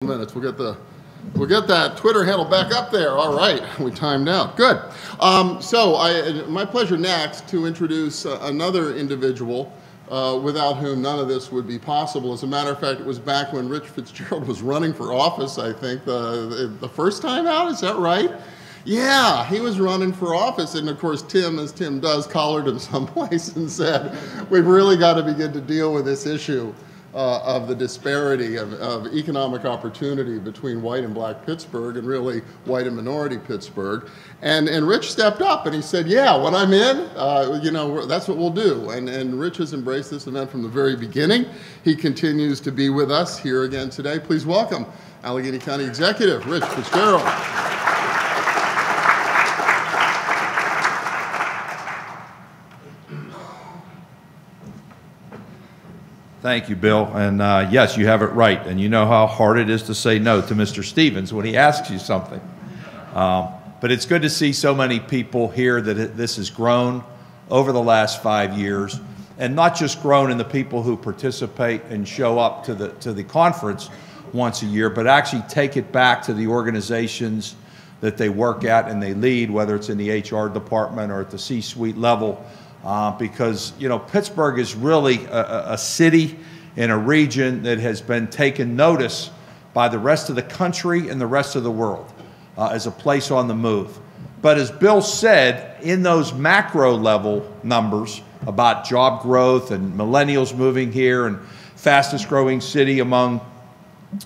Minutes. We'll get that Twitter handle back up there. All right, we timed out. Good. My pleasure next to introduce another individual without whom none of this would be possible. As a matter of fact, it was back when Rich Fitzgerald was running for office, I think, the first time out. Is that right? Yeah, he was running for office, and of course Tim, as Tim does, collared him someplace and said, we've really got to begin to deal with this issue of the disparity of economic opportunity between white and black Pittsburgh, and really white and minority Pittsburgh. And Rich stepped up and he said, yeah, when I'm in, that's what we'll do. And Rich has embraced this event from the very beginning. He continues to be with us here again today. Please welcome Allegheny County Executive Rich Fitzgerald. Thank you, Bill. And yes, you have it right. And you know how hard it is to say no to Mr. Stevens when he asks you something. But it's good to see so many people here that this has grown over the last 5 years, and not just grown in the people who participate and show up to the conference once a year, but actually take it back to the organizations that they work at and they lead, whether it's in the HR department or at the C-suite level. Because, Pittsburgh is really a city in a region that has been taken notice by the rest of the country and the rest of the world as a place on the move. But as Bill said, in those macro level numbers about job growth and millennials moving here and fastest growing city among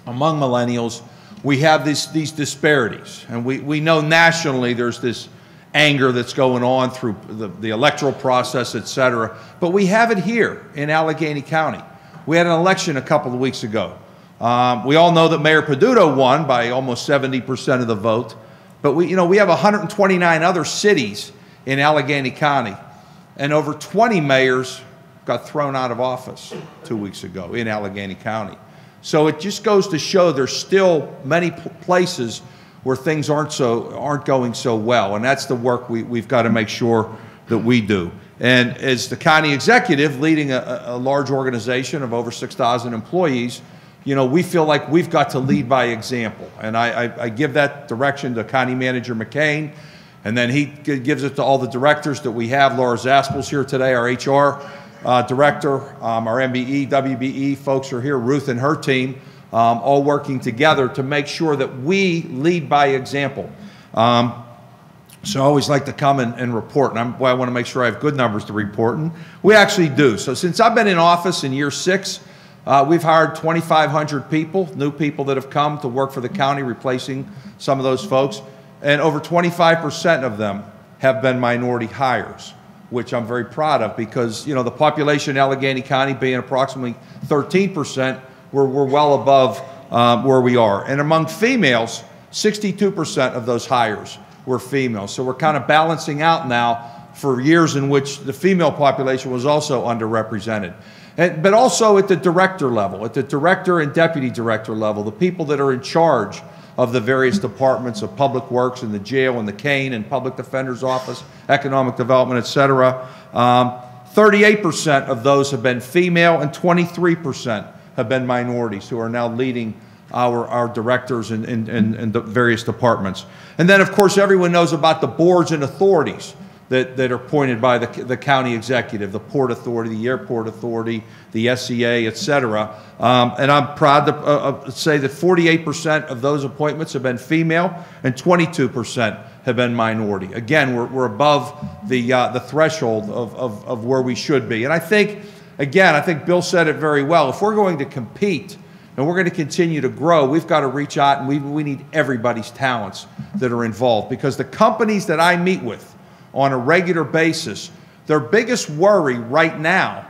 millennials, we have these disparities. And we know nationally there's this anger that's going on through the electoral process, et cetera. But we have it here in Allegheny County. We had an election a couple of weeks ago. We all know that Mayor Peduto won by almost 70% of the vote. But we have 129 other cities in Allegheny County, and over 20 mayors got thrown out of office 2 weeks ago in Allegheny County. So it just goes to show there's still many places where things aren't going so well, and that's the work we've got to make sure that we do. And as the county executive leading a large organization of over 6,000 employees, we feel like we've got to lead by example. And I give that direction to County Manager McCain, and then he gives it to all the directors that we have. Laura Zaspel's here today, our HR director, our MBE, WBE folks are here, Ruth and her team, all working together to make sure that we lead by example. So I always like to come and report, and I want to make sure I have good numbers to report, and we actually do. So since I've been in office in year 6, we've hired 2,500 people, new people that have come to work for the county, replacing some of those folks, and over 25% of them have been minority hires, which I'm very proud of, because the population in Allegheny County being approximately 13%, we're well above where we are. And among females, 62% of those hires were females. So we're kind of balancing out now for years in which the female population was also underrepresented. But also at the director level, at the director and deputy director level, the people that are in charge of the various departments of public works and the jail and the cane and public defender's office, economic development, et cetera. 38% of those have been female, and 23% have been minorities who are now leading our directors in the various departments. And then, of course, everyone knows about the boards and authorities that are appointed by the county executive, the Port Authority, the Airport Authority, the SEA, et cetera. And I'm proud to say that 48% of those appointments have been female and 22% have been minority. Again, we're above the threshold of where we should be. And I think Bill said it very well. If we're going to compete and we're going to continue to grow, we've got to reach out, and we need everybody's talents that are involved. Because the companies that I meet with on a regular basis, their biggest worry right now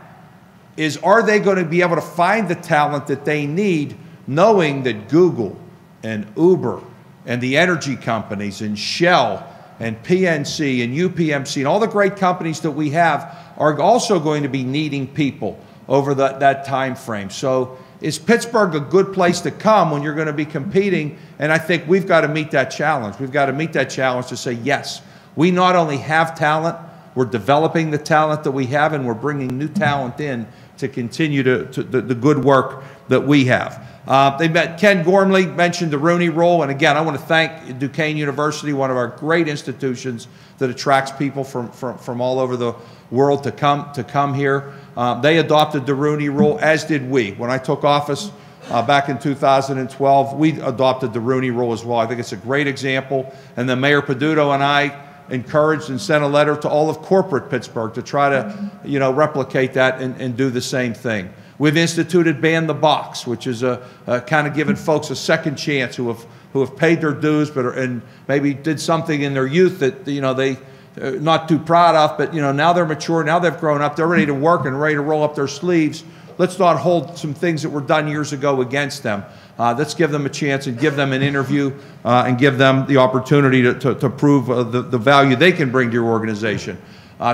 is, are they going to be able to find the talent that they need, knowing that Google and Uber and the energy companies and Shell and PNC and UPMC and all the great companies that we have are also going to be needing people over that time frame. So is Pittsburgh a good place to come when you're going to be competing? And I think we've got to meet that challenge. We've got to meet that challenge to say, yes, we not only have talent, we're developing the talent that we have, and we're bringing new talent in to continue the good work that we have. Ken Gormley mentioned the Rooney Rule, and again, I want to thank Duquesne University, one of our great institutions that attracts people from all over the world to come here. They adopted the Rooney Rule, as did we. When I took office back in 2012, we adopted the Rooney Rule as well. I think it's a great example, and then Mayor Peduto and I encouraged and sent a letter to all of corporate Pittsburgh to try to, replicate that and do the same thing. We've instituted Ban the Box, which is a kind of giving folks a second chance who have paid their dues and maybe did something in their youth that they not too proud of, but now they're mature, now they've grown up, they're ready to work and ready to roll up their sleeves. Let's not hold some things that were done years ago against them. Let's give them a chance and give them an interview and give them the opportunity to prove the value they can bring to your organization.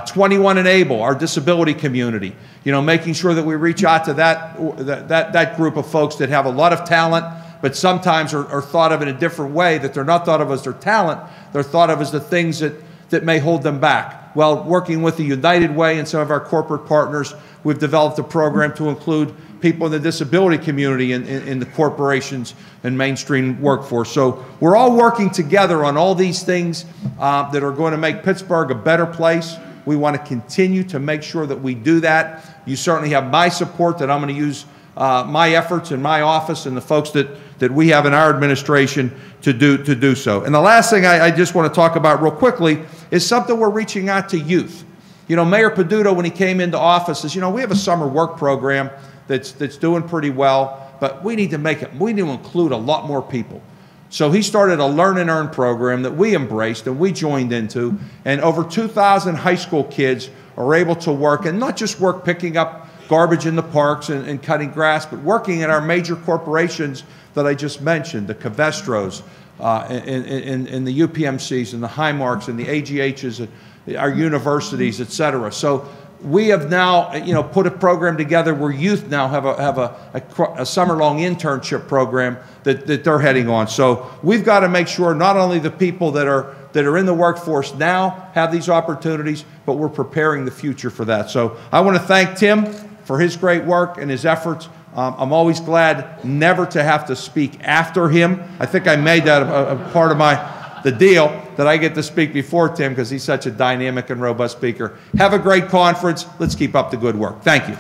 21 and Able, our disability community, making sure that we reach out to that group of folks that have a lot of talent, but sometimes are thought of in a different way, that they're not thought of as their talent, they're thought of as the things that may hold them back. Well, working with the United Way and some of our corporate partners, we've developed a program to include people in the disability community in the corporations and mainstream workforce. So we're all working together on all these things that are going to make Pittsburgh a better place. We want to continue to make sure that we do that. You certainly have my support that I'm going to use my efforts in my office and the folks that we have in our administration to do so. And the last thing I just want to talk about real quickly is something we're reaching out to youth. Mayor Peduto, when he came into office, says, we have a summer work program that's doing pretty well, but we need to include a lot more people. So he started a Learn and Earn program that we embraced and we joined into, and over 2,000 high school kids are able to work, and not just work picking up garbage in the parks and cutting grass, but working in our major corporations that I just mentioned, the Covestros, in the UPMCs and the Highmarks and the AGHs, our universities, et cetera. So we have now, put a program together where youth now have a summer-long internship program that they're heading on. So we've got to make sure not only the people that are in the workforce now have these opportunities, but we're preparing the future for that. So I want to thank Tim for his great work and his efforts. I'm always glad never to have to speak after him. I think I made that a part of the deal, that I get to speak before Tim because he's such a dynamic and robust speaker. Have a great conference. Let's keep up the good work. Thank you.